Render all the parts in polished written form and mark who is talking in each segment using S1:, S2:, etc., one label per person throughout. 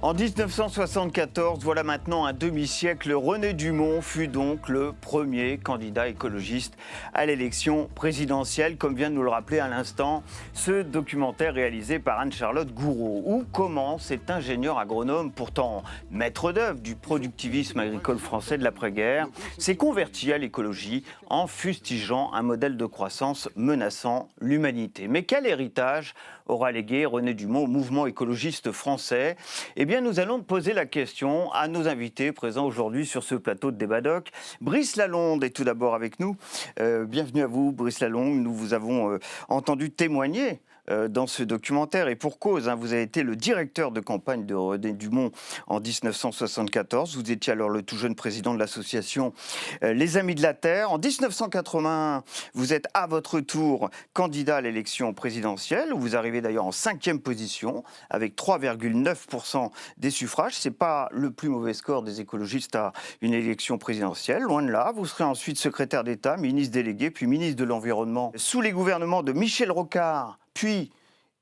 S1: En 1974, voilà maintenant un demi-siècle, René Dumont fut donc le premier candidat écologiste à l'élection présidentielle, comme vient de nous le rappeler à l'instant ce documentaire réalisé par Anne-Charlotte Gouraud, où comment cet ingénieur agronome, pourtant maître d'œuvre du productivisme agricole français de l'après-guerre, s'est converti à l'écologie en fustigeant un modèle de croissance menaçant l'humanité. Mais quel héritage aura légué René Dumont au mouvement écologiste français ? Eh bien, nous allons poser la question à nos invités présents aujourd'hui sur ce plateau de Débat Doc. Brice Lalonde est tout d'abord avec nous. Bienvenue à vous, Brice Lalonde. Nous vous avons entendu témoigner dans ce documentaire, et pour cause, vous avez été le directeur de campagne de René Dumont en 1974. Vous étiez alors le tout jeune président de l'association Les Amis de la Terre. En 1980, vous êtes à votre tour candidat à l'élection présidentielle, où vous arrivez d'ailleurs en 5e position, avec 3,9% des suffrages. Ce n'est pas le plus mauvais score des écologistes à une élection présidentielle, loin de là. Vous serez ensuite secrétaire d'État, ministre délégué, puis ministre de l'Environnement sous les gouvernements de Michel Rocard, puis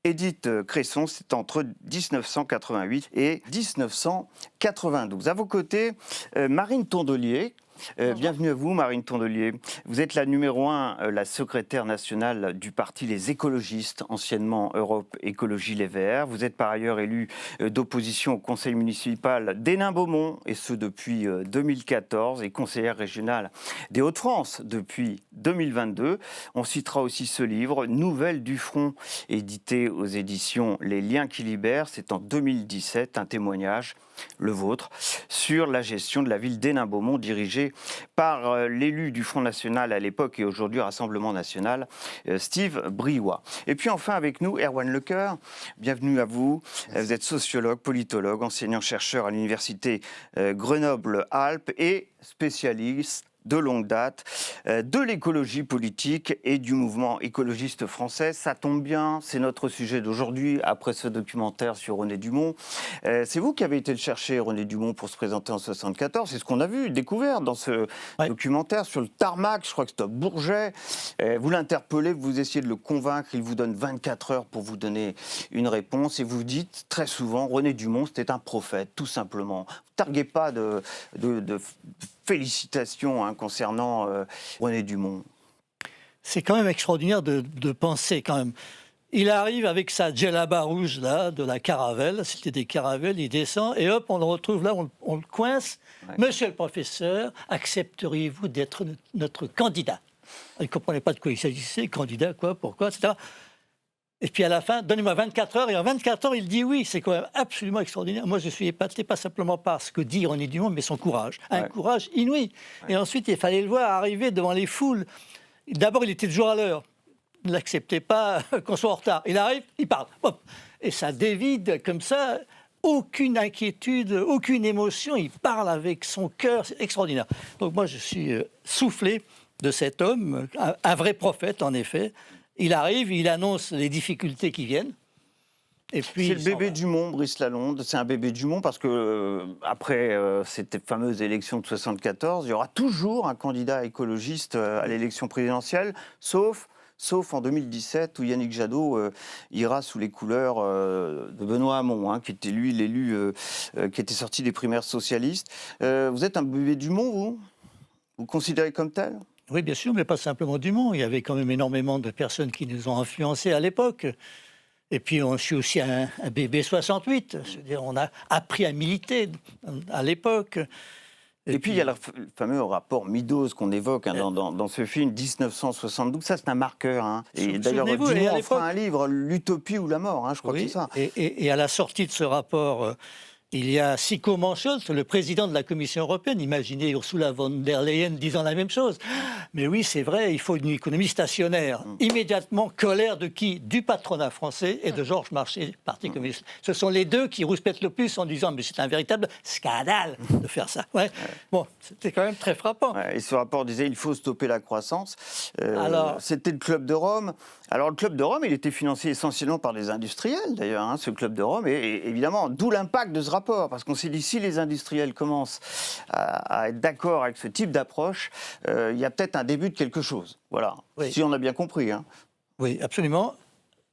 S1: Édith Cresson. C'est entre 1988 et 1992. À vos côtés, Marine Tondelier. Bienvenue à vous, Marine Tondelier. Vous êtes la numéro 1, la secrétaire nationale du parti Les Écologistes, anciennement Europe Écologie Les Verts. Vous êtes par ailleurs élue d'opposition au conseil municipal d'Hénin-Beaumont, et ce depuis 2014, et conseillère régionale des Hauts-de-France depuis 2022. On citera aussi ce livre, Nouvelles du Front, édité aux éditions Les Liens qui libèrent. C'est en 2017, un témoignage, le vôtre, sur la gestion de la ville d'Hénin-Beaumont, dirigée par l'élu du Front National à l'époque et aujourd'hui Rassemblement National, Steve Briois. Et puis enfin avec nous, Erwan Lecoeur. Bienvenue à vous. Vous êtes sociologue, politologue, enseignant-chercheur à l'université Grenoble-Alpes et spécialiste de longue date de l'écologie politique et du mouvement écologiste français. Ça tombe bien, c'est notre sujet d'aujourd'hui, après ce documentaire sur René Dumont. C'est vous qui avez été le chercher, René Dumont, pour se présenter en 1974. C'est ce qu'on a vu, découvert dans ce documentaire sur le tarmac, je crois que c'était à Bourget. Vous l'interpellez, vous essayez de le convaincre, il vous donne 24 heures pour vous donner une réponse, et vous dites très souvent, René Dumont, c'était un prophète, tout simplement. Ne targuez pas de félicitations concernant René Dumont.
S2: C'est quand même extraordinaire de penser quand même. Il arrive avec sa djellaba rouge là, de la Caravelle, c'était des Caravelles, il descend et hop, on le retrouve là, on le coince. Ouais. Monsieur le professeur, accepteriez-vous d'être notre candidat ? Il ne comprenait pas de quoi il s'agissait, candidat, quoi, pourquoi, etc. Et puis à la fin, donnez-moi 24 heures, et en 24 heures, il dit oui. C'est quand même absolument extraordinaire. Moi, je suis épaté, pas simplement par ce que dit René Dumont, mais son courage. Un courage inouï. Ouais. Et ensuite, il fallait le voir arriver devant les foules. D'abord, il était toujours à l'heure. Il n'acceptait pas qu'on soit en retard. Il arrive, il parle. Hop. Et ça dévide comme ça. Aucune inquiétude, aucune émotion. Il parle avec son cœur. C'est extraordinaire. Donc moi, je suis soufflé de cet homme, un vrai prophète, en effet. Il arrive, il annonce les difficultés qui viennent. Et puis
S1: c'est le bébé Dumont, Brice Lalonde. C'est un bébé Dumont parce que après cette fameuse élection de 1974, il y aura toujours un candidat écologiste à l'élection présidentielle, sauf en 2017 où Yannick Jadot ira sous les couleurs de Benoît Hamon, qui était lui l'élu qui était sorti des primaires socialistes. Vous êtes un bébé Dumont, vous ? Vous considérez comme tel ?
S2: Oui, bien sûr, mais pas simplement Dumont. Il y avait quand même énormément de personnes qui nous ont influencés à l'époque. Et puis, je suis aussi un bébé 68. C'est-à-dire, on a appris à militer à l'époque.
S1: Et puis, il y a le fameux rapport Meadows qu'on évoque dans ce film, 1972. Ça, c'est un marqueur. Et d'ailleurs, Dumont fera un livre, L'Utopie ou la mort, je crois que c'est ça.
S2: Et à la sortie de ce rapport... il y a Siko Mansholt, le président de la Commission européenne. Imaginez Ursula von der Leyen disant la même chose. Mais oui, c'est vrai, il faut une économie stationnaire. Immédiatement, colère de qui ? Du patronat français et de Georges Marchais, Parti communiste. Ce sont les deux qui rouspètent le plus en disant « mais c'est un véritable scandale de faire ça ». Ouais. Bon, c'était quand même très frappant.
S1: Et ce rapport disait « il faut stopper la croissance ». C'était le Club de Rome. Alors le Club de Rome, il était financé essentiellement par des industriels, d'ailleurs, ce Club de Rome. Et évidemment, d'où l'impact de ce rapport. Parce qu'on s'est dit, si les industriels commencent à être d'accord avec ce type d'approche, il y a peut-être un début de quelque chose. Voilà, si on a bien compris.
S2: Oui, absolument.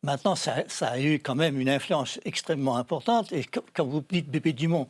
S2: Maintenant, ça a eu quand même une influence extrêmement importante. Et quand vous dites Bébé Dumont,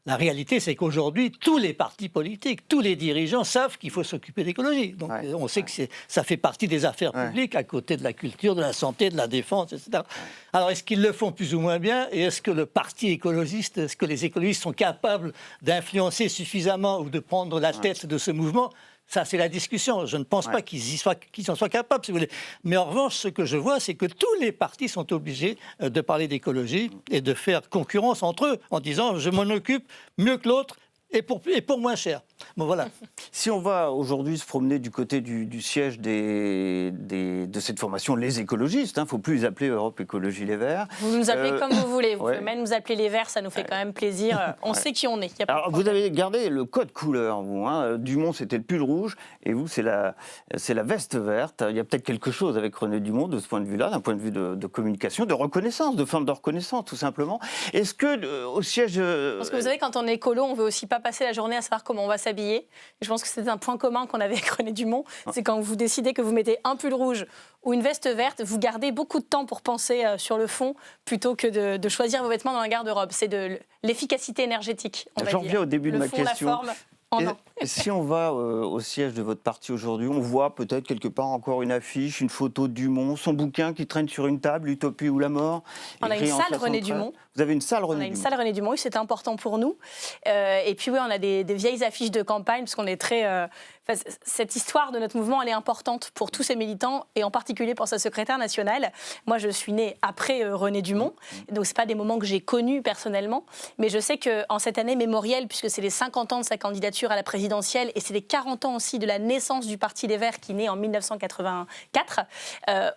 S2: la réalité, c'est qu'aujourd'hui, tous les partis politiques, tous les dirigeants savent qu'il faut s'occuper d'écologie. Donc, on sait que ça fait partie des affaires publiques, à côté de la culture, de la santé, de la défense, etc. Alors, est-ce qu'ils le font plus ou moins bien? Et est-ce que le parti écologiste, est-ce que les écologistes sont capables d'influencer suffisamment ou de prendre la tête de ce mouvement? Ça, c'est la discussion. Je ne pense pas qu'ils en soient capables, si vous voulez. Mais en revanche, ce que je vois, c'est que tous les partis sont obligés de parler d'écologie et de faire concurrence entre eux en disant « je m'en occupe mieux que l'autre et pour moins cher ». Bon, voilà.
S1: Si on va aujourd'hui se promener du côté du siège de cette formation, les écologistes, il ne faut plus les appeler Europe Écologie Les Verts.
S3: Vous nous appelez comme vous voulez. Vous pouvez même nous appeler les Verts, ça nous fait quand même plaisir. On sait qui on est.
S1: Alors, vous avez gardé le code couleur, vous. Hein. Dumont, c'était le pull rouge, et vous, c'est la veste verte. Il y a peut-être quelque chose avec René Dumont de ce point de vue-là, d'un point de vue de communication, de reconnaissance, de forme de reconnaissance, tout simplement. Est-ce que au siège...
S3: Parce que vous savez, quand on est écolo, on ne veut aussi pas passer la journée à savoir comment on va s'habiller. Je pense que c'est un point commun qu'on avait avec René Dumont. C'est quand vous décidez que vous mettez un pull rouge ou une veste verte, vous gardez beaucoup de temps pour penser sur le fond plutôt que de choisir vos vêtements dans la garde-robe. C'est de l'efficacité énergétique.
S1: J'en reviens au début de ma question.
S3: La forme,
S1: et si on va au siège de votre parti aujourd'hui, on voit peut-être quelque part encore une affiche, une photo de Dumont, son bouquin qui traîne sur une table, L'Utopie ou la mort.
S3: On a une salle René Dumont.
S1: Vous avez une salle René Dumont.
S3: On a une salle René Dumont, oui, c'était important pour nous. Et puis oui, on a des vieilles affiches de campagne, parce qu'on est très... cette histoire de notre mouvement, elle est importante pour tous ces militants, et en particulier pour sa secrétaire nationale. Moi, je suis née après René Dumont, donc ce pas des moments que j'ai connus personnellement, mais je sais qu'en cette année mémorielle, puisque c'est les 50 ans de sa candidature à la présidentielle, et c'est les 40 ans aussi de la naissance du Parti des Verts, qui naît en 1984,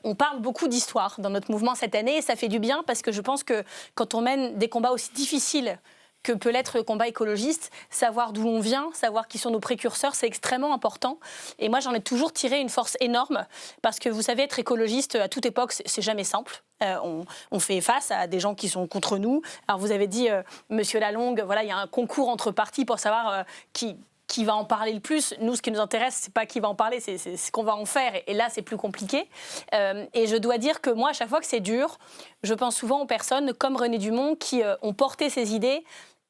S3: on parle beaucoup d'histoire dans notre mouvement cette année, et ça fait du bien, parce que je pense que quand on mène des combats aussi difficiles que peut l'être le combat écologiste, savoir d'où on vient, savoir qui sont nos précurseurs, c'est extrêmement important. Et moi, j'en ai toujours tiré une force énorme, parce que vous savez, être écologiste à toute époque, c'est jamais simple. On fait face à des gens qui sont contre nous. Alors vous avez dit, Monsieur Lalonde, voilà, il y a un concours entre partis pour savoir qui va en parler le plus. Nous, ce qui nous intéresse, c'est pas qui va en parler, c'est ce qu'on va en faire. Et là, c'est plus compliqué. Et je dois dire que moi, à chaque fois que c'est dur, je pense souvent aux personnes comme René Dumont qui ont porté ces idées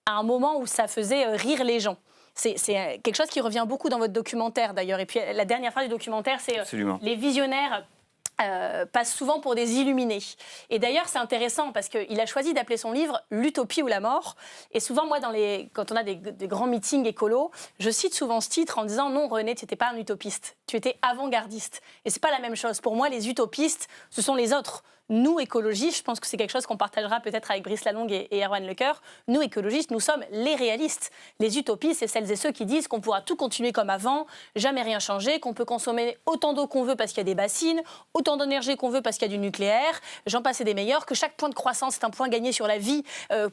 S3: à un moment où ça faisait rire les gens. C'est quelque chose qui revient beaucoup dans votre documentaire, d'ailleurs. Et puis, la dernière phrase du documentaire, c'est les visionnaires passent souvent pour des illuminés. Et d'ailleurs, c'est intéressant parce qu'il a choisi d'appeler son livre « L'utopie ou la mort ». Et souvent, moi, quand on a des grands meetings écolos, je cite souvent ce titre en disant « Non, René, tu n'étais pas un utopiste, tu étais avant-gardiste ». Et ce n'est pas la même chose. Pour moi, les utopistes, ce sont les autres. Nous, écologistes, je pense que c'est quelque chose qu'on partagera peut-être avec Brice Lalonde et Erwan Lecoeur. Nous, écologistes, nous sommes les réalistes. Les utopistes, c'est celles et ceux qui disent qu'on pourra tout continuer comme avant, jamais rien changer, qu'on peut consommer autant d'eau qu'on veut parce qu'il y a des bassines, autant d'énergie qu'on veut parce qu'il y a du nucléaire, j'en passe et des meilleurs, que chaque point de croissance est un point gagné sur la vie,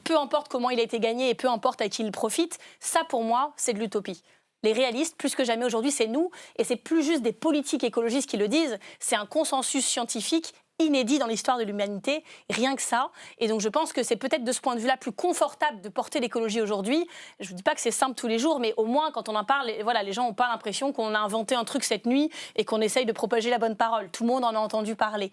S3: peu importe comment il a été gagné et peu importe à qui il profite. Ça, pour moi, c'est de l'utopie. Les réalistes, plus que jamais aujourd'hui, c'est nous. Et c'est plus juste des politiques écologistes qui le disent, c'est un consensus scientifique inédit dans l'histoire de l'humanité, rien que ça. Et donc je pense que c'est peut-être de ce point de vue-là plus confortable de porter l'écologie aujourd'hui. Je ne dis pas que c'est simple tous les jours, mais au moins quand on en parle, voilà, les gens n'ont pas l'impression qu'on a inventé un truc cette nuit et qu'on essaye de propager la bonne parole. Tout le monde en a entendu parler.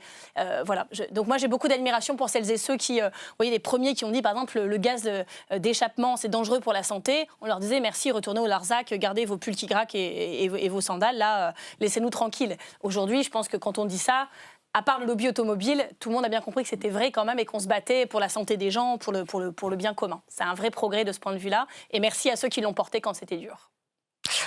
S3: Voilà. Donc moi j'ai beaucoup d'admiration pour celles et ceux qui, vous voyez, les premiers qui ont dit par exemple le gaz d'échappement c'est dangereux pour la santé. On leur disait merci, retournez au Larzac, gardez vos pulls qui craquent et vos sandales, là, laissez-nous tranquilles. Aujourd'hui, je pense que quand on dit ça, à part le lobby automobile, tout le monde a bien compris que c'était vrai quand même et qu'on se battait pour la santé des gens, pour le bien commun. C'est un vrai progrès de ce point de vue-là. Et merci à ceux qui l'ont porté quand c'était dur.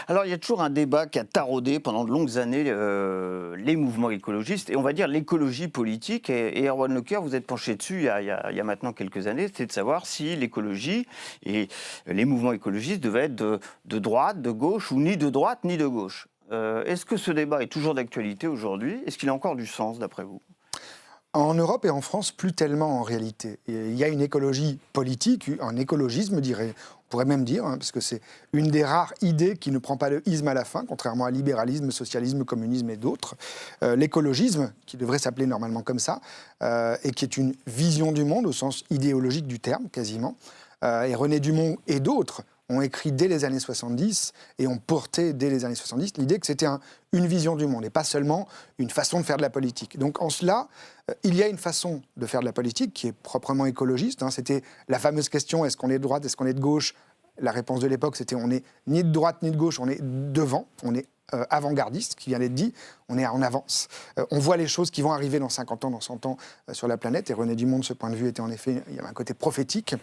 S1: Alors, il y a toujours un débat qui a taraudé pendant de longues années les mouvements écologistes et on va dire l'écologie politique. Et Erwan Lecoeur, vous êtes penché dessus il y a maintenant quelques années, c'est de savoir si l'écologie et les mouvements écologistes devaient être de droite, de gauche ou ni de droite ni de gauche. Est-ce que ce débat est toujours d'actualité aujourd'hui? Est-ce qu'il a encore du sens, d'après vous?
S4: En Europe et en France, plus tellement en réalité. Il y a une écologie politique, un écologisme, on pourrait même dire, parce que c'est une des rares idées qui ne prend pas le isme à la fin, contrairement à libéralisme, socialisme, communisme et d'autres. L'écologisme, qui devrait s'appeler normalement comme ça, et qui est une vision du monde au sens idéologique du terme, quasiment. Et René Dumont et d'autres ont écrit dès les années 70 et ont porté dès les années 70 l'idée que c'était une vision du monde et pas seulement une façon de faire de la politique. Donc en cela, il y a une façon de faire de la politique qui est proprement écologiste. C'était la fameuse question, est-ce qu'on est de droite, est-ce qu'on est de gauche? La réponse de l'époque, c'était on n'est ni de droite ni de gauche, on est devant, on est avant-gardiste, qui vient d'être dit, on est en avance. On voit les choses qui vont arriver dans 50 ans, dans 100 ans sur la planète. Et René Dumont, de ce point de vue, était en effet, il y avait un côté prophétique.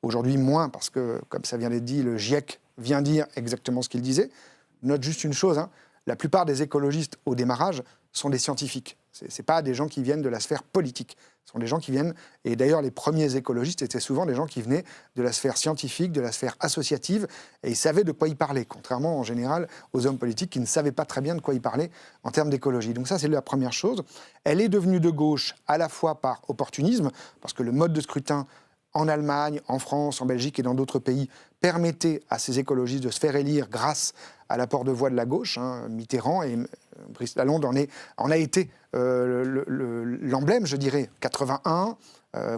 S4: Aujourd'hui, moins, parce que, comme ça vient d'être dit, le GIEC vient dire exactement ce qu'il disait. Note juste une chose, la plupart des écologistes au démarrage sont des scientifiques. Ce n'est pas des gens qui viennent de la sphère politique. Ce sont des gens qui viennent, et d'ailleurs les premiers écologistes étaient souvent des gens qui venaient de la sphère scientifique, de la sphère associative, et ils savaient de quoi ils parlaient, contrairement en général aux hommes politiques qui ne savaient pas très bien de quoi ils parlaient en termes d'écologie. Donc ça, c'est la première chose. Elle est devenue de gauche à la fois par opportunisme, parce que le mode de scrutin en Allemagne, en France, en Belgique et dans d'autres pays permettait à ces écologistes de se faire élire grâce à l'apport de voix de la gauche. Mitterrand et Brice Lalonde en a été l'emblème, je dirais. 81,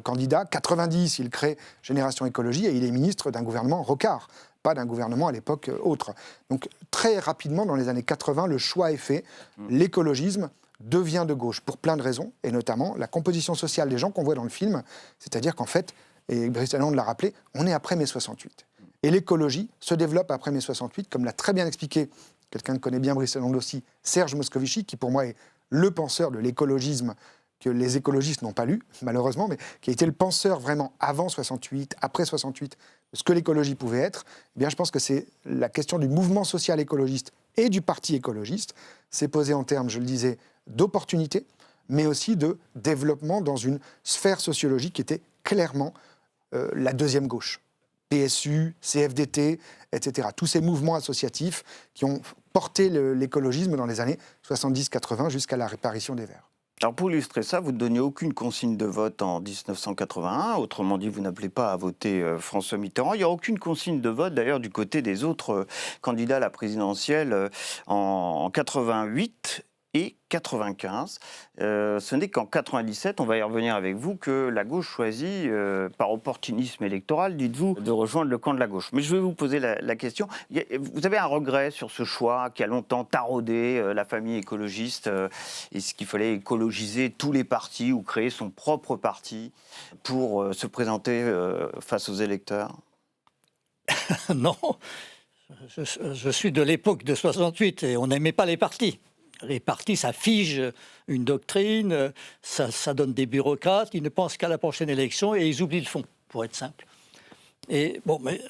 S4: candidat. 90, il crée Génération Écologie et il est ministre d'un gouvernement Rocard, pas d'un gouvernement à l'époque autre. Donc très rapidement, dans les années 80, le choix est fait. L'écologisme devient de gauche pour plein de raisons, et notamment la composition sociale des gens qu'on voit dans le film. C'est-à-dire qu'en fait, et Brice Lalonde l'a rappelé, on est après mai 68. Et l'écologie se développe après mai 68, comme l'a très bien expliqué quelqu'un que connaît bien Brice Lalonde aussi, Serge Moscovici, qui pour moi est le penseur de l'écologisme que les écologistes n'ont pas lu, malheureusement, mais qui a été le penseur vraiment avant 68, après 68, de ce que l'écologie pouvait être. Eh bien, je pense que c'est la question du mouvement social écologiste et du parti écologiste, s'est posée en termes, je le disais, d'opportunité, mais aussi de développement dans une sphère sociologique qui était clairement la deuxième gauche. PSU, CFDT, etc. Tous ces mouvements associatifs qui ont porté l'écologisme dans les années 70-80 jusqu'à la réparation des Verts.
S1: Alors pour illustrer ça, vous ne donniez aucune consigne de vote en 1981, autrement dit, vous n'appelez pas à voter François Mitterrand. Il n'y a aucune consigne de vote d'ailleurs du côté des autres candidats à la présidentielle en 88 et 95. Ce n'est qu'en 97, on va y revenir avec vous, que la gauche choisit, par opportunisme électoral, dites-vous, de rejoindre le camp de la gauche. Mais je vais vous poser la question. Vous avez un regret sur ce choix qui a longtemps taraudé la famille écologiste? Est-ce qu'il fallait écologiser tous les partis ou créer son propre parti pour se présenter face aux électeurs?
S2: Non, je suis de l'époque de 68 et on n'aimait pas les partis. Les partis, ça fige une doctrine, ça donne des bureaucrates, ils ne pensent qu'à la prochaine élection et ils oublient le fond, pour être simple. Et bon, mais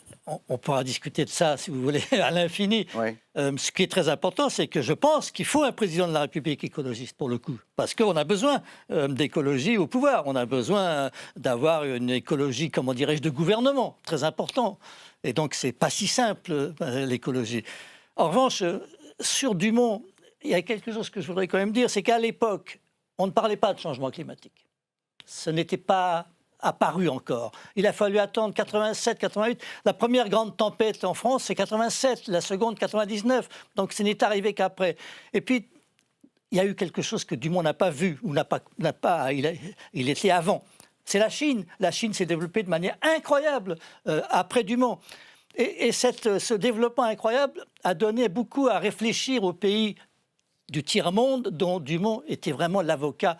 S2: on pourra discuter de ça, si vous voulez, à l'infini. Oui. Ce qui est très important, c'est que je pense qu'il faut un président de la République écologiste, pour le coup. Parce qu'on a besoin d'écologie au pouvoir. On a besoin d'avoir une écologie, comment dirais-je, de gouvernement, très important. Et donc, c'est pas si simple, l'écologie. En revanche, sur Dumont, il y a quelque chose que je voudrais quand même dire, c'est qu'à l'époque, on ne parlait pas de changement climatique. Ce n'était pas apparu encore. Il a fallu attendre 87, 88. La première grande tempête en France, c'est 87, la seconde, 99. Donc, ce n'est arrivé qu'après. Et puis, il y a eu quelque chose que Dumont n'a pas vu, ou il était avant. C'est la Chine. La Chine s'est développée de manière incroyable après Dumont. Et ce développement incroyable a donné beaucoup à réfléchir aux pays du tiers-monde, dont Dumont était vraiment l'avocat.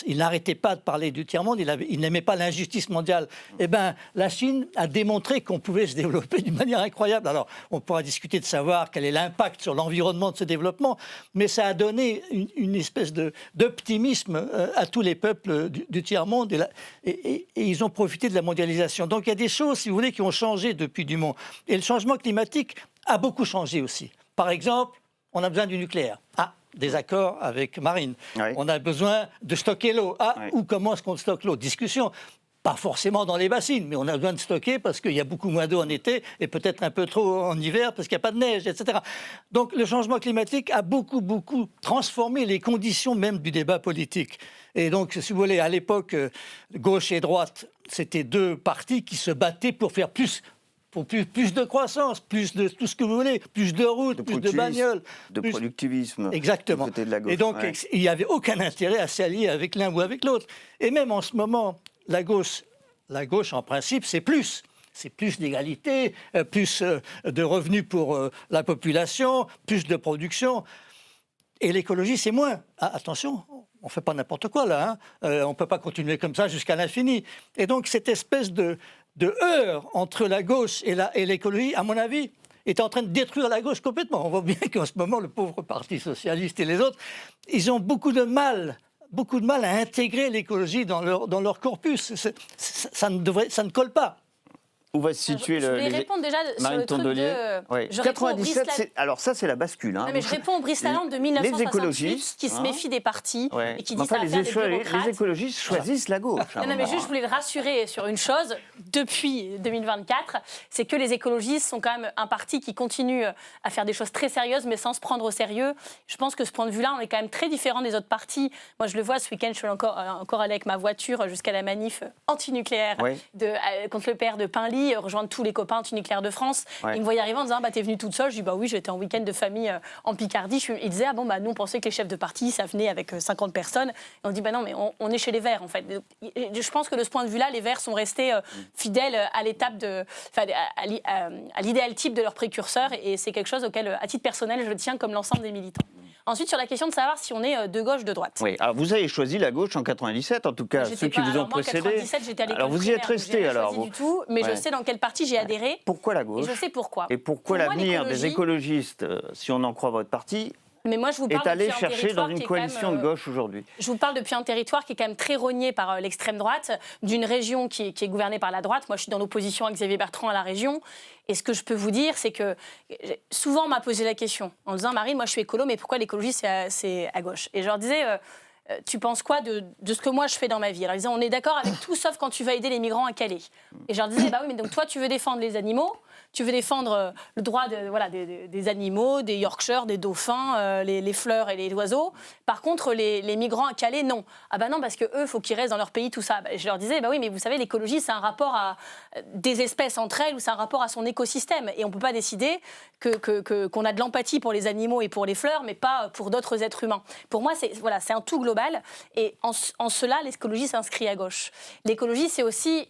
S2: Il n'arrêtait pas de parler du tiers-monde, il n'aimait pas l'injustice mondiale. Eh bien, la Chine a démontré qu'on pouvait se développer d'une manière incroyable. Alors, on pourra discuter de savoir quel est l'impact sur l'environnement de ce développement, mais ça a donné une espèce d'optimisme à tous les peuples du tiers-monde, et ils ont profité de la mondialisation. Donc, il y a des choses, si vous voulez, qui ont changé depuis Dumont. Et le changement climatique a beaucoup changé aussi. Par exemple, on a besoin du nucléaire. Des accords avec Marine. Oui. On a besoin de stocker l'eau. Oui. Ou comment est-ce qu'on stocke l'eau? Discussion. Pas forcément dans les bassines, mais on a besoin de stocker parce qu'il y a beaucoup moins d'eau en été et peut-être un peu trop en hiver parce qu'il n'y a pas de neige, etc. Donc le changement climatique a beaucoup transformé les conditions même du débat politique. Et donc, si vous voulez, à l'époque, gauche et droite, c'était deux partis qui se battaient pour faire plus de croissance, plus de tout ce que vous voulez, plus de routes, plus de bagnoles.
S1: De productivisme.
S2: Exactement.
S1: De la gauche.
S2: Et donc, il n'y avait aucun intérêt à s'allier avec l'un ou avec l'autre. Et même en ce moment, la gauche, en principe, c'est plus. c'est plus d'égalité, plus de revenus pour la population, plus de production. Et l'écologie, c'est moins. Ah, attention, on ne fait pas n'importe quoi là. On ne peut pas continuer comme ça jusqu'à l'infini. Et donc cette espèce de heurt entre la gauche et l'écologie, à mon avis, est en train de détruire la gauche complètement. On voit bien qu'en ce moment, le pauvre Parti socialiste et les autres, ils ont beaucoup de mal à intégrer l'écologie dans leur corpus. Ça ne colle pas.
S1: Où va se situer
S3: je voulais répondre déjà sur le truc
S1: oui. 97, alors ça c'est la bascule. Hein.
S3: Non, mais je réponds au Brice Lalande de 1968 qui se méfie des partis et qui dit ça à faire des bureaucrates.
S1: Les écologistes choisissent la gauche.
S3: Non, mais juste je voulais le rassurer sur une chose, depuis 2024, c'est que les écologistes sont quand même un parti qui continue à faire des choses très sérieuses mais sans se prendre au sérieux. Je pense que ce point de vue-là, on est quand même très différent des autres partis. Moi je le vois, ce week-end, je suis encore allée avec ma voiture jusqu'à la manif anti-nucléaire contre le PR de Pinly, rejoindre tous les copains anti-nucléaires de France. Ils me voyaient arriver en disant t'es venue toute seule. Je dis bah oui, j'étais en week-end de famille en Picardie. Ils disaient nous on pensait que les chefs de parti ça venait avec 50 personnes. Et on dit non mais on est chez les Verts en fait. Et je pense que de ce point de vue-là, les Verts sont restés fidèles à l'étape à l'idéal type de leur précurseur et c'est quelque chose auquel à titre personnel je tiens comme l'ensemble des militants. Ensuite, sur la question de savoir si on est de gauche, de droite.
S1: Oui, alors vous avez choisi la gauche en 97, en tout cas, ceux qui vous ont précédé.
S3: En 97, j'étais à l'école
S1: alors vous y êtes
S3: primaire,
S1: resté alors.
S3: Pas choisi du tout, mais je sais dans quel parti j'ai adhéré.
S1: Pourquoi la gauche ?
S3: Et je sais pourquoi.
S1: Et pourquoi l'avenir des écologistes, si on en croit votre parti,
S3: mais moi, je vous parle
S1: est allé chercher dans une coalition de gauche aujourd'hui.
S3: Je vous parle depuis un territoire qui est quand même très rogné par l'extrême droite, d'une région qui est gouvernée par la droite. Moi, je suis dans l'opposition avec Xavier Bertrand à la région. Et ce que je peux vous dire, c'est que souvent on m'a posé la question en disant Marine, moi je suis écolo, mais pourquoi l'écologie c'est à gauche ? Et je leur disais tu penses quoi de ce que moi je fais dans ma vie ? Alors ils disaient on est d'accord avec tout sauf quand tu vas aider les migrants à Calais. Et je leur disais oui, mais donc toi tu veux défendre les animaux, tu veux défendre le droit des animaux, des Yorkshire, des dauphins, les fleurs et les oiseaux. Par contre, les migrants à Calais, non. Ah non, parce qu'eux, il faut qu'ils restent dans leur pays, tout ça. Je leur disais, oui, mais vous savez, l'écologie, c'est un rapport à des espèces entre elles ou c'est un rapport à son écosystème. Et on ne peut pas décider qu'on a de l'empathie pour les animaux et pour les fleurs, mais pas pour d'autres êtres humains. Pour moi, c'est un tout global. Et en cela, l'écologie s'inscrit à gauche. L'écologie, c'est aussi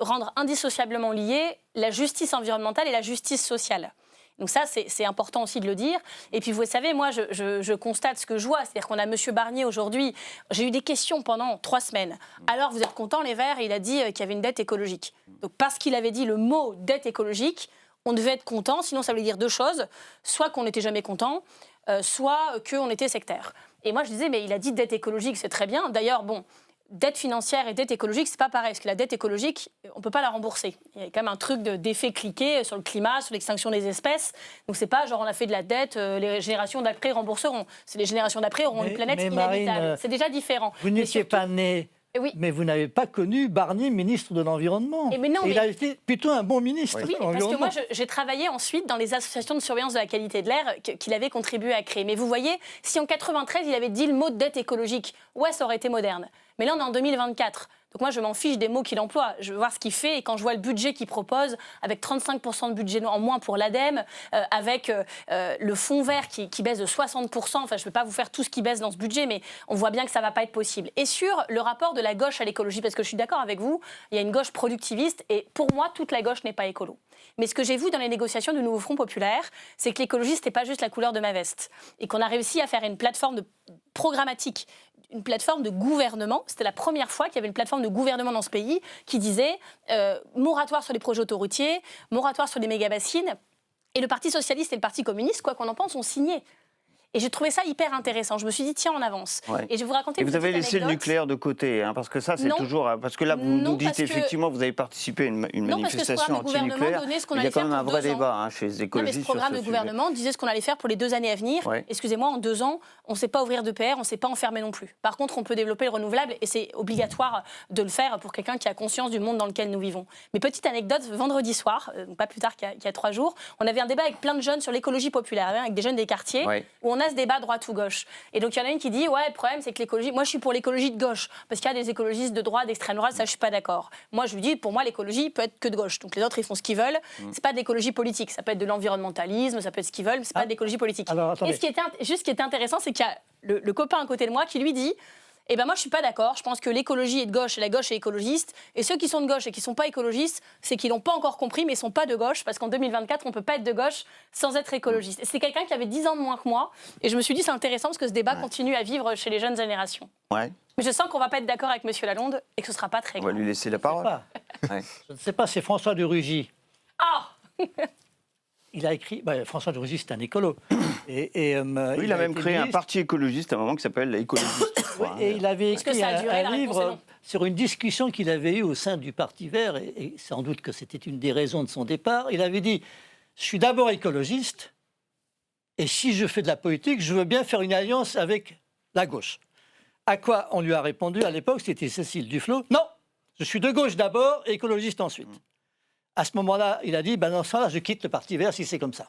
S3: rendre indissociablement liés la justice environnementale et la justice sociale. Donc ça, c'est important aussi de le dire. Et puis, vous savez, moi, je constate ce que je vois. C'est-à-dire qu'on a M. Barnier aujourd'hui. J'ai eu des questions pendant 3 semaines. Alors, vous êtes contents, les Verts ? Il a dit qu'il y avait une dette écologique. Donc, parce qu'il avait dit le mot dette écologique, on devait être content. Sinon, ça voulait dire 2 choses. Soit qu'on n'était jamais content, soit qu'on était sectaire. Et moi, je disais, mais il a dit dette écologique, c'est très bien. D'ailleurs, dette financière et dette écologique, c'est pas pareil. Parce que la dette écologique, on peut pas la rembourser. Il y a quand même un truc d'effet cliqué sur le climat, sur l'extinction des espèces. Donc c'est pas genre on a fait de la dette, les générations d'après rembourseront. C'est les générations d'après auront une planète inhabitable. C'est déjà différent.
S2: Vous n'étiez pas né.
S3: Oui.
S2: Mais vous n'avez pas connu Barnier ministre de l'Environnement. Il a été plutôt un bon ministre.
S3: Oui, parce que moi, j'ai travaillé ensuite dans les associations de surveillance de la qualité de l'air qu'il avait contribué à créer. Mais vous voyez, si en 93, il avait dit le mot de dette écologique, ça aurait été moderne. Mais là, on est en 2024. Donc moi, je m'en fiche des mots qu'il emploie. Je veux voir ce qu'il fait. Et quand je vois le budget qu'il propose, avec 35% de budget en moins pour l'ADEME, avec le fonds vert qui baisse de 60%, enfin, je ne peux pas vous faire tout ce qui baisse dans ce budget, mais on voit bien que ça ne va pas être possible. Et sur le rapport de la gauche à l'écologie, parce que je suis d'accord avec vous, il y a une gauche productiviste, et pour moi, toute la gauche n'est pas écolo. Mais ce que j'ai vu dans les négociations du nouveau Front populaire, c'est que l'écologie, ce n'était pas juste la couleur de ma veste. Et qu'on a réussi à faire une plateforme programmatique, une plateforme de gouvernement. C'était la première fois qu'il y avait une plateforme de gouvernement dans ce pays qui disait moratoire sur les projets autoroutiers, moratoire sur les méga-bassines. Et le Parti socialiste et le Parti communiste, quoi qu'on en pense, ont signé. Et j'ai trouvé ça hyper intéressant. Je me suis dit, tiens, on avance. Ouais. Et je vais vous raconter une petite anecdote. Et vous avez laissé
S1: le nucléaire de côté, hein, parce que ça, c'est toujours... Parce que là, vous nous dites effectivement, vous avez participé à une manifestation anti-nucléaire. Il y a quand même un vrai débat chez les écologistes.
S3: Non, mais ce programme de gouvernement disait ce qu'on allait faire pour les 2 années à venir. Ouais. Excusez-moi, en 2 ans, on ne sait pas ouvrir d'EPR, on ne sait pas enfermer non plus. Par contre, on peut développer le renouvelable et c'est obligatoire de le faire pour quelqu'un qui a conscience du monde dans lequel nous vivons. Mais petite anecdote, vendredi soir, pas plus tard qu'il y a 3 jours, on avait un débat avec plein de jeunes sur l'écologie populaire, avec des jeunes des quartiers, où on a ce débat droite ou gauche. Et donc il y en a une qui dit le problème c'est que l'écologie, moi je suis pour l'écologie de gauche parce qu'il y a des écologistes de droite, d'extrême droite, ça je suis pas d'accord. Moi je lui dis pour moi l'écologie peut être que de gauche. Donc les autres ils font ce qu'ils veulent. C'est pas de l'écologie politique, ça peut être de l'environnementalisme, ça peut être ce qu'ils veulent, mais c'est pas de l'écologie politique.
S2: Alors,
S3: et ce qui était intéressant c'est qu'il y a le copain à côté de moi qui lui dit Et ben moi, je suis pas d'accord. Je pense que l'écologie est de gauche et la gauche est écologiste. Et ceux qui sont de gauche et qui sont pas écologistes, c'est qu'ils l'ont pas encore compris, mais ils sont pas de gauche, parce qu'en 2024, on peut pas être de gauche sans être écologiste. Et c'est quelqu'un qui avait 10 ans de moins que moi. Et je me suis dit, c'est intéressant parce que ce débat continue à vivre chez les jeunes générations.
S1: Ouais.
S3: Mais je sens qu'on va pas être d'accord avec Monsieur Lalonde et que ce sera pas très
S1: On
S3: grave.
S1: va lui laisser la parole. Ouais.
S2: Je ne sais pas, c'est François de Rugy.
S3: Ah
S2: Il a écrit. François de Rugy, c'est un écolo.
S1: Oui, il a même
S2: été
S1: créé un
S2: ministre.
S1: parti écologiste à un moment qui s'appelle l'Écologiste.
S2: Oui, et il avait
S3: Est-ce que
S2: écrit
S3: ça a duré? La
S2: un
S3: réponse est
S2: livre
S3: non.
S2: sur une discussion qu'il avait eue au sein du Parti Vert, et sans doute que c'était une des raisons de son départ. Il avait dit « Je suis d'abord écologiste, et si je fais de la politique, je veux bien faire une alliance avec la gauche. » À quoi on lui a répondu à l'époque, c'était Cécile Duflot, « Non, je suis de gauche d'abord, et écologiste ensuite. » À ce moment-là, il a dit dans ce cas-là, je quitte le Parti Vert si c'est comme ça.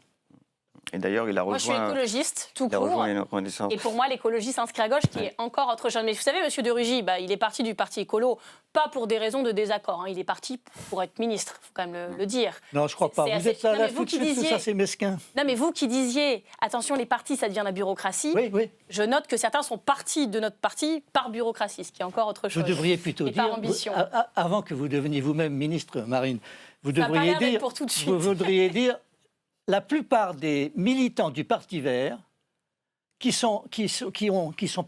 S1: Et d'ailleurs, il a
S3: Moi, je suis
S1: rejoint.
S3: écologiste, tout
S1: Il a
S3: court.
S1: rejoint une renaissance.
S3: Et pour moi, l'écologie s'inscrit à gauche, qui est encore autre chose. Mais vous savez, Monsieur de Rugy, il est parti du parti écolo, pas pour des raisons de désaccord. Il est parti pour être ministre, il faut quand même le dire.
S2: Non, je crois pas.
S3: C'est
S2: Vous
S3: assez-
S2: êtes là,
S3: Non,
S2: là
S3: mais vous
S2: tout de
S3: qui
S2: suite, tout
S3: disiez-
S2: ça c'est mesquin.
S3: Non, mais vous qui disiez, attention, les partis, ça devient la bureaucratie.
S2: Oui, oui.
S3: Je note que certains sont partis de notre parti par bureaucratie, ce qui est encore autre chose.
S2: Vous devriez plutôt
S3: Et par
S2: dire,
S3: ambition.
S2: avant que vous deveniez vous-même ministre, Marine, vous
S3: Ça a pas
S2: devriez
S3: l'air d'être
S2: dire,
S3: pour tout de suite.
S2: vous voudriez dire, la plupart des militants du Parti Vert qui sont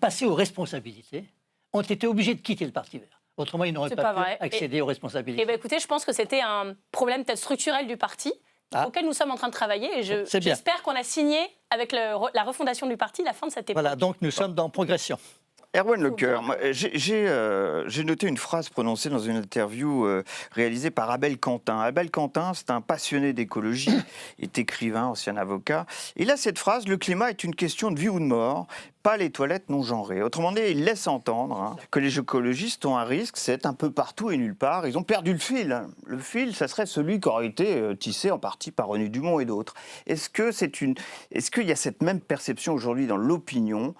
S2: passés aux responsabilités ont été obligés de quitter le Parti Vert. Autrement, ils n'auraient
S3: C'est
S2: pas
S3: pas
S2: pu
S3: vrai.
S2: accéder aux responsabilités.
S3: Eh bien, écoutez, je pense que c'était un problème peut-être structurel du parti auquel nous sommes en train de travailler. Et
S2: C'est bien.
S3: j'espère qu'on a signé avec la refondation du parti la fin de cette époque.
S2: Voilà, donc nous sommes dans progression.
S1: Erwan Lecoeur, moi, j'ai noté une phrase prononcée dans une interview réalisée par Abel Quentin. Abel Quentin, c'est un passionné d'écologie, est écrivain, ancien avocat. Il a cette phrase « Le climat est une question de vie ou de mort, pas les toilettes non genrées ». Autrement dit, il laisse entendre que les écologistes ont un risque, c'est un peu partout et nulle part. Ils ont perdu le fil. Le fil, ça serait celui qui aurait été tissé en partie par René Dumont et d'autres. Est-ce qu'il y a cette même perception aujourd'hui dans l'opinion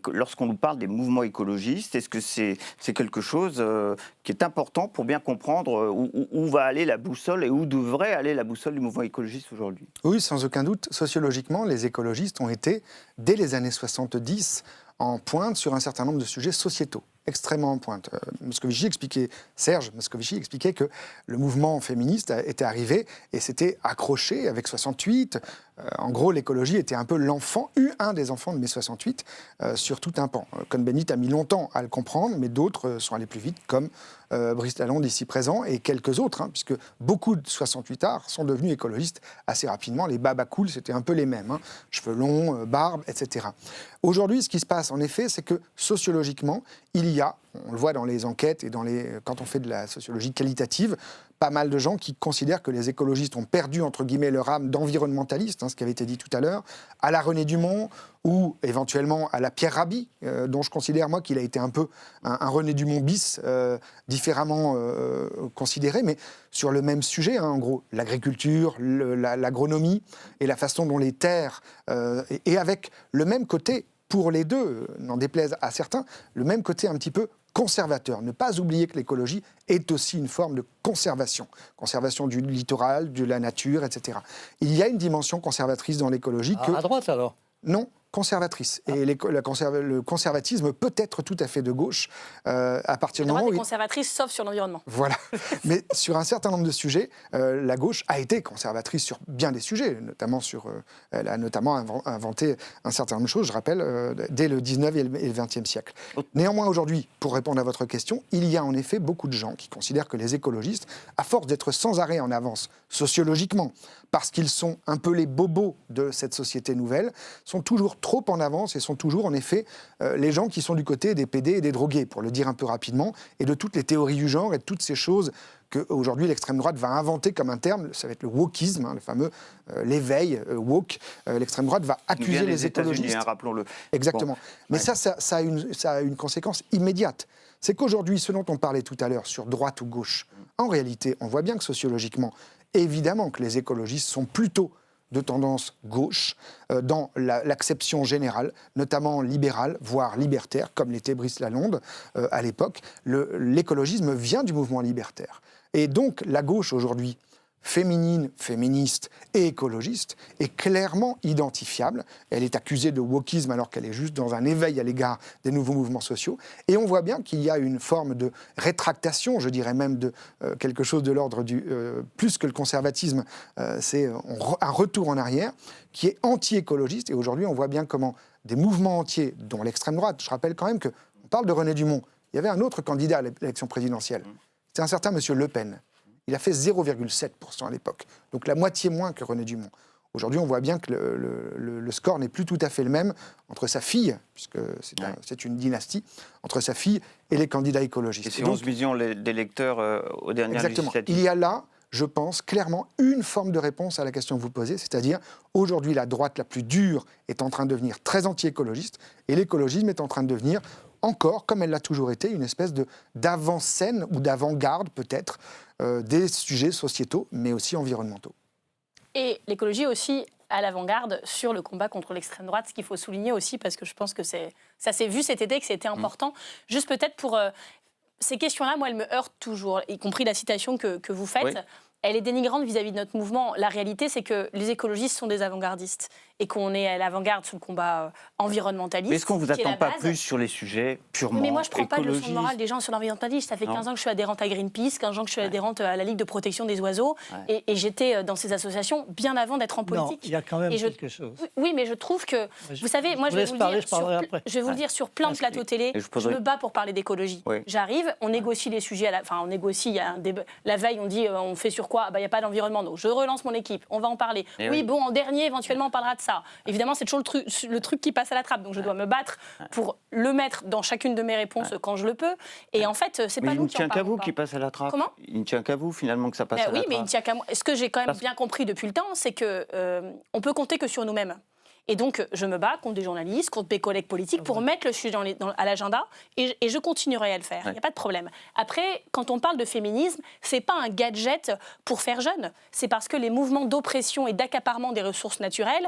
S1: lorsqu'on nous parle des mouvements écologistes? Est-ce que c'est quelque chose qui est important pour bien comprendre où va aller la boussole et où devrait aller la boussole du mouvement écologiste aujourd'hui?
S4: Oui, sans aucun doute. Sociologiquement, les écologistes ont été, dès les années 70, en pointe sur un certain nombre de sujets sociétaux, extrêmement en pointe. Serge Moscovici expliquait que le mouvement féministe était arrivé et s'était accroché avec 68. En gros, l'écologie était un peu un des enfants de mai 68 sur tout un pan. Cohn-Bendit a mis longtemps à le comprendre, mais d'autres sont allés plus vite, comme Brice Lalonde ici présent et quelques autres, puisque beaucoup de 68ards sont devenus écologistes assez rapidement. Les Baba Cool, c'était un peu les mêmes, cheveux longs, barbe, etc. Aujourd'hui, ce qui se passe en effet, c'est que sociologiquement, il y a, on le voit dans les enquêtes et quand on fait de la sociologie qualitative, pas mal de gens qui considèrent que les écologistes ont perdu, entre guillemets, leur âme d'environnementaliste, ce qui avait été dit tout à l'heure, à la René Dumont ou éventuellement à la Pierre Rabhi, dont je considère, moi, qu'il a été un peu un René Dumont bis, différemment considéré, mais sur le même sujet, en gros, l'agriculture, l'agronomie et la façon dont les terres, et avec le même côté, pour les deux, n'en déplaise à certains, le même côté un petit peu conservateur. Ne pas oublier que l'écologie est aussi une forme de conservation. Conservation du littoral, de la nature, etc. Il y a une dimension conservatrice dans l'écologie que...
S2: À droite alors?
S4: Non, conservatrice. Et le conservatisme peut être tout à fait de gauche à partir du moment où...
S3: conservatrice, sauf sur l'environnement.
S4: Voilà. Mais sur un certain nombre de sujets, la gauche a été conservatrice sur bien des sujets, notamment elle a notamment inventé un certain nombre de choses, je rappelle, dès le 19e et le 20e siècle. Néanmoins, aujourd'hui, pour répondre à votre question, il y a en effet beaucoup de gens qui considèrent que les écologistes, à force d'être sans arrêt en avance sociologiquement, parce qu'ils sont un peu les bobos de cette société nouvelle, sont toujours trop en avance et sont toujours, en effet, les gens qui sont du côté des PD et des drogués, pour le dire un peu rapidement, et de toutes les théories du genre et de toutes ces choses qu'aujourd'hui l'extrême droite va inventer comme un terme, ça va être le wokisme, le fameux l'éveil woke. L'extrême droite va accuser les écologistes.
S1: Rappelons-le.
S4: Exactement. Mais ça a une conséquence immédiate. C'est qu'aujourd'hui, ce dont on parlait tout à l'heure sur droite ou gauche, en réalité, on voit bien que sociologiquement, évidemment que les écologistes sont plutôt de tendance gauche dans l'acception générale, notamment libérale, voire libertaire, comme l'était Brice Lalonde à l'époque. L'écologisme vient du mouvement libertaire. Et donc, la gauche, aujourd'hui, féminine, féministe et écologiste est clairement identifiable. Elle est accusée de wokisme alors qu'elle est juste dans un éveil à l'égard des nouveaux mouvements sociaux. Et on voit bien qu'il y a une forme de rétractation, je dirais même de quelque chose de l'ordre du... plus que le conservatisme, c'est un retour en arrière qui est anti-écologiste. Et aujourd'hui, on voit bien comment des mouvements entiers, dont l'extrême droite, je rappelle quand même qu'on parle de René Dumont, il y avait un autre candidat à l'élection présidentielle, c'est un certain monsieur Le Pen. Il a fait 0,7% à l'époque, donc la moitié moins que René Dumont. Aujourd'hui, on voit bien que le score n'est plus tout à fait le même entre sa fille, puisque c'est une dynastie, entre sa fille et les candidats écologistes.
S1: Et c'est 11 millions d'électeurs aux dernières législatives.
S4: Il y a là, je pense, clairement une forme de réponse à la question que vous posez, c'est-à-dire aujourd'hui la droite la plus dure est en train de devenir très anti-écologiste et l'écologisme est en train de devenir encore, comme elle l'a toujours été, une espèce d'avant-scène ou d'avant-garde peut-être des sujets sociétaux mais aussi environnementaux.
S3: Et l'écologie aussi à l'avant-garde sur le combat contre l'extrême droite, ce qu'il faut souligner aussi parce que je pense que ça s'est vu cet été, que c'était important. Juste peut-être pour... ces questions-là, moi, elles me heurtent toujours, y compris la citation que vous faites. Oui. Elle est dénigrante vis-à-vis de notre mouvement. La réalité, c'est que les écologistes sont des avant-gardistes et qu'on est à l'avant-garde sur le combat environnementaliste.
S1: Mais est-ce qu'on ne vous attend pas plus sur les sujets purement
S3: Mais moi, je ne prends pas de leçon de morale
S1: écologistes
S3: des gens sur l'environnementalisme. Ça fait 15 ans que je suis adhérente à Greenpeace, 15 ans que je suis adhérente à la Ligue de protection des oiseaux. Ouais. Et j'étais dans ces associations bien avant d'être en politique.
S2: Non, il y a quand même quelque chose.
S3: Oui, mais je trouve que... Vous savez, moi, je vais vous le dire sur plein de plateaux télé. Je me bats pour parler d'écologie. Oui. J'arrive, on négocie les sujets. Enfin, on négocie, il y a un débat. La veille, on dit, on fait sur quoi ? Il n'y a pas d'environnement. Donc, je relance mon équipe, on va en parler. Oui, bon, en dernier, éventuellement, on parlera de ça. Évidemment, c'est toujours le truc qui passe à la trappe. Donc, je dois me battre pour le mettre dans chacune de mes réponses quand je le peux. Et en fait, c'est pas nous qui en parlons.
S1: Il ne tient qu'à vous qui passe à la trappe.
S3: Comment ?
S1: Il ne tient qu'à vous, finalement, que ça passe à la trappe.
S3: Oui, mais il ne tient qu'à moi. Ce que j'ai quand même bien compris depuis le temps, c'est qu'on peut compter que sur nous-mêmes. Et donc, je me bats contre des journalistes, contre mes collègues politiques pour mettre le sujet à l'agenda et je continuerai à le faire. Il n'y a pas de problème. Après, quand on parle de féminisme, ce n'est pas un gadget pour faire jeune. C'est parce que les mouvements d'oppression et d'accaparement des ressources naturelles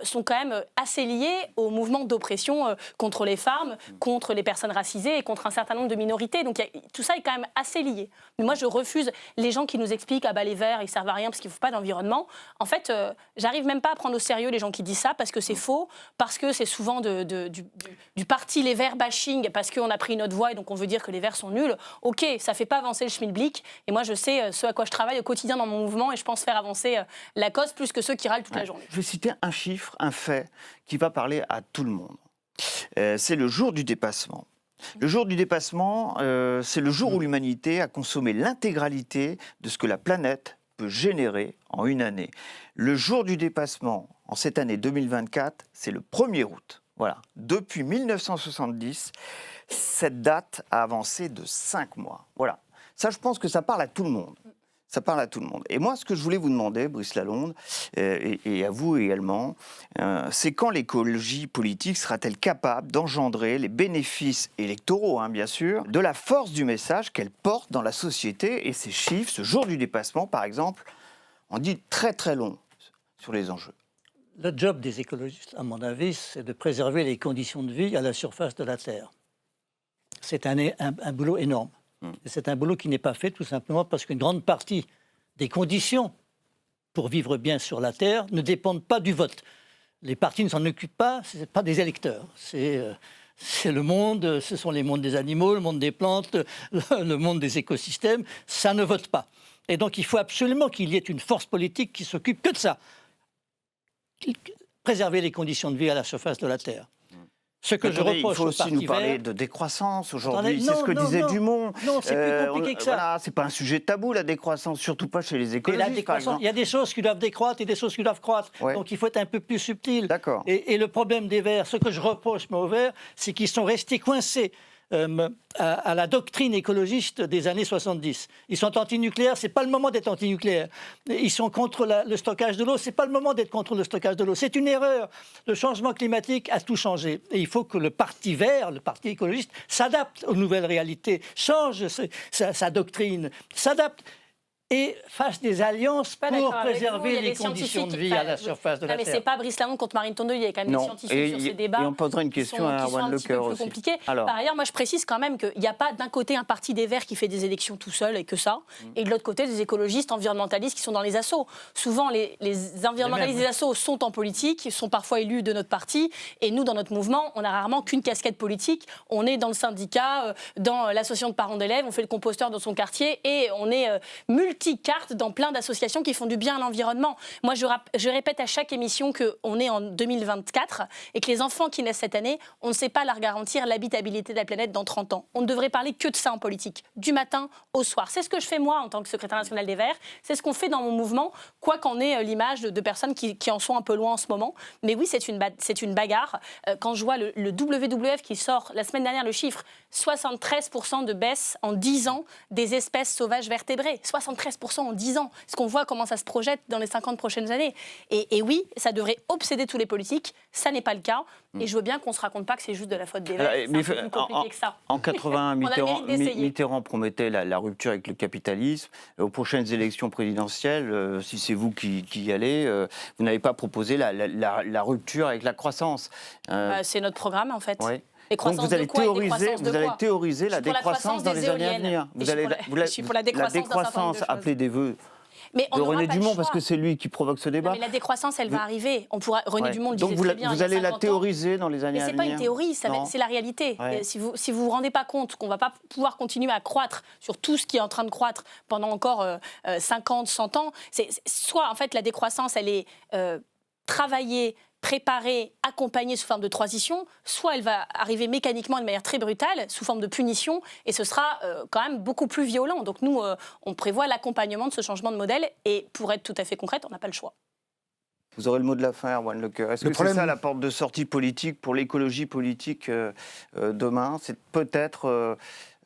S3: sont quand même assez liés aux mouvements d'oppression contre les femmes, contre les personnes racisées et contre un certain nombre de minorités. Donc, tout ça est quand même assez lié. Mais moi, je refuse les gens qui nous expliquent « Ah bah les verts, ils ne servent à rien parce qu'il ne faut pas d'environnement ». En fait, j'arrive même pas à prendre au sérieux les gens qui disent ça parce que c'est faux, parce que c'est souvent du parti les Verts bashing, parce qu'on a pris une autre voie et donc on veut dire que les Verts sont nuls. Ok, ça ne fait pas avancer le schmilblick, et moi je sais ce à quoi je travaille au quotidien dans mon mouvement et je pense faire avancer la cause plus que ceux qui râlent toute la journée.
S1: Je vais citer un chiffre, un fait, qui va parler à tout le monde. C'est le jour du dépassement. Le jour du dépassement, c'est le jour où l'humanité a consommé l'intégralité de ce que la planète peut générer en une année. Le jour du dépassement, en cette année 2024, c'est le 1er août. Voilà. Depuis 1970, cette date a avancé de 5 mois. Voilà. Ça, je pense que ça parle à tout le monde. Ça parle à tout le monde. Et moi, ce que je voulais vous demander, Brice Lalonde, et à vous également, c'est quand l'écologie politique sera-t-elle capable d'engendrer les bénéfices électoraux, bien sûr, de la force du message qu'elle porte dans la société. Et ces chiffres, ce jour du dépassement, par exemple, on dit très très long sur les enjeux.
S2: Le job des écologistes, à mon avis, c'est de préserver les conditions de vie à la surface de la Terre. C'est un boulot énorme. Et c'est un boulot qui n'est pas fait tout simplement parce qu'une grande partie des conditions pour vivre bien sur la Terre ne dépendent pas du vote. Les partis ne s'en occupent pas, ce n'est pas des électeurs. C'est le monde, ce sont les mondes des animaux, le monde des plantes, le monde des écosystèmes. Ça ne vote pas. Et donc il faut absolument qu'il y ait une force politique qui s'occupe que de ça. Préserver les conditions de vie à la surface de la Terre. Ce que je reproche
S1: il faut aussi nous parler de décroissance aujourd'hui. C'est ce que disait Dumont.
S2: Non, c'est plus compliqué que ça.
S1: Voilà, c'est pas un sujet tabou, la décroissance, surtout pas chez les écologistes, par exemple.
S2: Il y a des choses qui doivent décroître et des choses qui doivent croître. Ouais. Donc il faut être un peu plus subtil.
S1: D'accord.
S2: Et le problème des Verts, ce que je reproche aux Verts, c'est qu'ils sont restés coincés à la doctrine écologiste des années 70. Ils sont anti-nucléaires, ce n'est pas le moment d'être anti-nucléaire. Ils sont contre le stockage de l'eau, ce n'est pas le moment d'être contre le stockage de l'eau. C'est une erreur. Le changement climatique a tout changé. Et il faut que le parti vert, le parti écologiste, s'adapte aux nouvelles réalités, change sa doctrine, s'adapte. et fasse des alliances
S3: Pas
S2: pour
S3: d'accord avec vous, il y
S2: préserver
S3: a
S2: les
S3: des
S2: conditions de
S3: scientifiques,
S2: vie à la surface de la
S3: mais
S2: Terre.
S3: c'est pas Brice Lalonde contre Marine Tondelier, il y a quand même des scientifiques sur ces débats.
S1: Et on posera une question à
S3: qui sont
S1: Erwan
S3: un petit peu
S1: Lecoeur
S3: plus
S1: aussi.
S3: compliqués.
S1: Alors.
S3: Par ailleurs, moi je précise quand même qu'il n'y a pas d'un côté un parti des Verts qui fait des élections tout seul et que ça, et de l'autre côté des écologistes environnementalistes qui sont dans les assos. Souvent les environnementalistes des assos sont en politique, sont parfois élus de notre parti, et nous dans notre mouvement, on n'a rarement qu'une casquette politique. On est dans le syndicat, dans l'association de parents d'élèves, on fait le composteur dans son quartier et on est multicarte dans plein d'associations qui font du bien à l'environnement. Moi, je répète à chaque émission qu'on est en 2024 et que les enfants qui naissent cette année, on ne sait pas leur garantir l'habitabilité de la planète dans 30 ans. On ne devrait parler que de ça en politique, du matin au soir. C'est ce que je fais moi en tant que secrétaire national des Verts, c'est ce qu'on fait dans mon mouvement, quoi qu'en ait l'image de personnes qui en sont un peu loin en ce moment. Mais oui, c'est une bagarre. Quand je vois le WWF qui sort la semaine dernière le chiffre, 73% de baisse en 10 ans des espèces sauvages vertébrées. 73% en 10 ans. Est-ce qu'on voit comment ça se projette dans les 50 prochaines années ? Et oui, ça devrait obséder tous les politiques. Ça n'est pas le cas. Et je veux bien qu'on ne se raconte pas que c'est juste de la faute des Verts. C'est un peu plus compliqué que ça.
S1: En 81,
S3: On a le mérite d'essayer.
S1: Mitterrand promettait la rupture avec le capitalisme. Aux prochaines élections présidentielles, si c'est vous qui y allez, vous n'avez pas proposé la rupture avec la croissance.
S3: C'est notre programme, en fait.
S1: Ouais.
S3: Donc
S1: vous allez théoriser la décroissance dans les années à venir.
S3: Je suis pour la décroissance
S1: appelez des vœux
S3: mais
S1: de René Dumont, parce que c'est lui qui provoque ce débat.
S3: Non, mais la décroissance, elle va arriver. René Dumont le disait très bien.
S1: Donc vous allez la théoriser dans les années à venir.
S3: Mais ce n'est pas une théorie, c'est la réalité. Ouais. Si vous vous rendez pas compte qu'on ne va pas pouvoir continuer à croître sur tout ce qui est en train de croître pendant encore 50, 100 ans, soit en fait la décroissance, elle est travaillée, préparée, accompagnée sous forme de transition, soit elle va arriver mécaniquement de manière très brutale, sous forme de punition, et ce sera quand même beaucoup plus violent. Donc nous, on prévoit l'accompagnement de ce changement de modèle, et pour être tout à fait concrète, on n'a pas le choix.
S1: Vous aurez le mot de la fin, Erwan Lecoeur. Est-ce que c'est ça la porte de sortie politique pour l'écologie politique demain ? C'est peut-être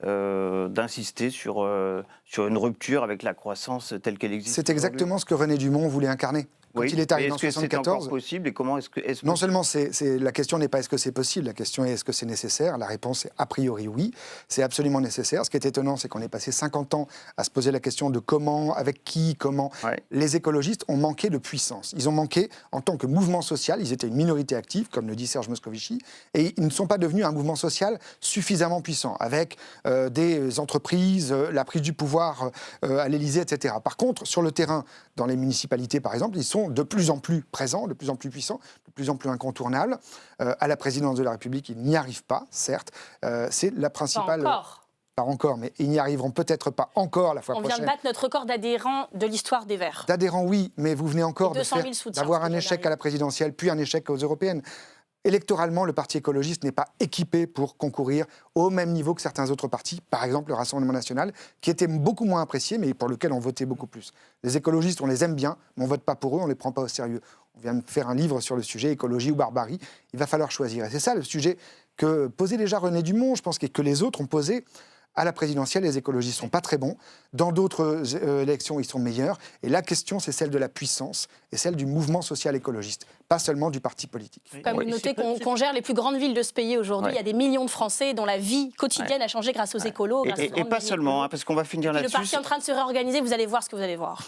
S1: d'insister sur une rupture avec la croissance telle qu'elle existe.
S4: C'est exactement ce que René Dumont voulait incarner. Quand il est arrivé en 1974,
S1: est-ce que c'est encore possible et comment est-ce que...
S4: Non seulement la question n'est pas est-ce que c'est possible, la question est est-ce que c'est nécessaire. La réponse est a priori oui, c'est absolument nécessaire. Ce qui est étonnant, c'est qu'on est passé 50 ans à se poser la question de comment, avec qui, comment. Ouais. Les écologistes ont manqué de puissance. Ils ont manqué en tant que mouvement social, ils étaient une minorité active, comme le dit Serge Moscovici, et ils ne sont pas devenus un mouvement social suffisamment puissant, avec des entreprises, la prise du pouvoir à l'Élysée, etc. Par contre, sur le terrain, dans les municipalités par exemple, ils sont de plus en plus présents, de plus en plus puissants, de plus en plus incontournables. À la présidence de la République, ils n'y arrivent pas, certes. C'est la principale... Pas encore, mais ils n'y arriveront peut-être pas encore la fois prochaine.
S3: On vient de battre notre record d'adhérents de l'histoire des Verts.
S4: D'adhérents, oui, mais vous venez encore d'avoir un échec à la présidentielle, puis un échec aux européennes. Électoralement, le Parti écologiste n'est pas équipé pour concourir au même niveau que certains autres partis, par exemple le Rassemblement national, qui était beaucoup moins apprécié, mais pour lequel on votait beaucoup plus. Les écologistes, on les aime bien, mais on ne vote pas pour eux, on ne les prend pas au sérieux. On vient de faire un livre sur le sujet, écologie ou barbarie. Il va falloir choisir. Et c'est ça le sujet que posait déjà René Dumont, je pense, que les autres ont posé. À la présidentielle, les écologistes ne sont pas très bons. Dans d'autres élections, ils sont meilleurs. Et la question, c'est celle de la puissance et celle du mouvement social écologiste, pas seulement du parti politique.
S3: Il faut quand même noter qu'on gère les plus grandes villes de ce pays aujourd'hui. Il y a des millions de Français dont la vie quotidienne a changé grâce aux écolos.
S1: Et pas seulement, parce qu'on va finir là-dessus.
S3: Le parti est en train de se réorganiser, vous allez voir ce que vous allez voir.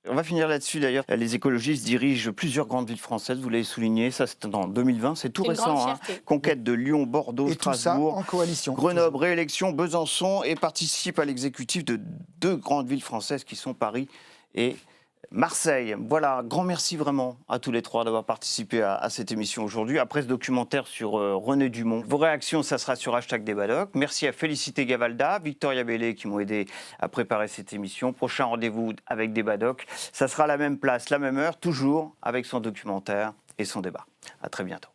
S1: On va finir là-dessus d'ailleurs. Les écologistes dirigent plusieurs grandes villes françaises, vous l'avez souligné, ça c'est en 2020, c'est tout récent. Conquête de Lyon, Bordeaux,
S4: et
S1: Strasbourg,
S4: tout ça en coalition.
S1: Grenoble, réélection, Besançon, et participe à l'exécutif de 2 grandes villes françaises qui sont Paris et Marseille. Voilà, grand merci vraiment à tous les 3 d'avoir participé à cette émission aujourd'hui. Après ce documentaire sur René Dumont, vos réactions, ça sera sur #Débadoc. Merci à Félicité Gavalda, Victoria Bellé qui m'ont aidé à préparer cette émission. Prochain rendez-vous avec Débadoc, ça sera à la même place, la même heure, toujours avec son documentaire et son débat. À très bientôt.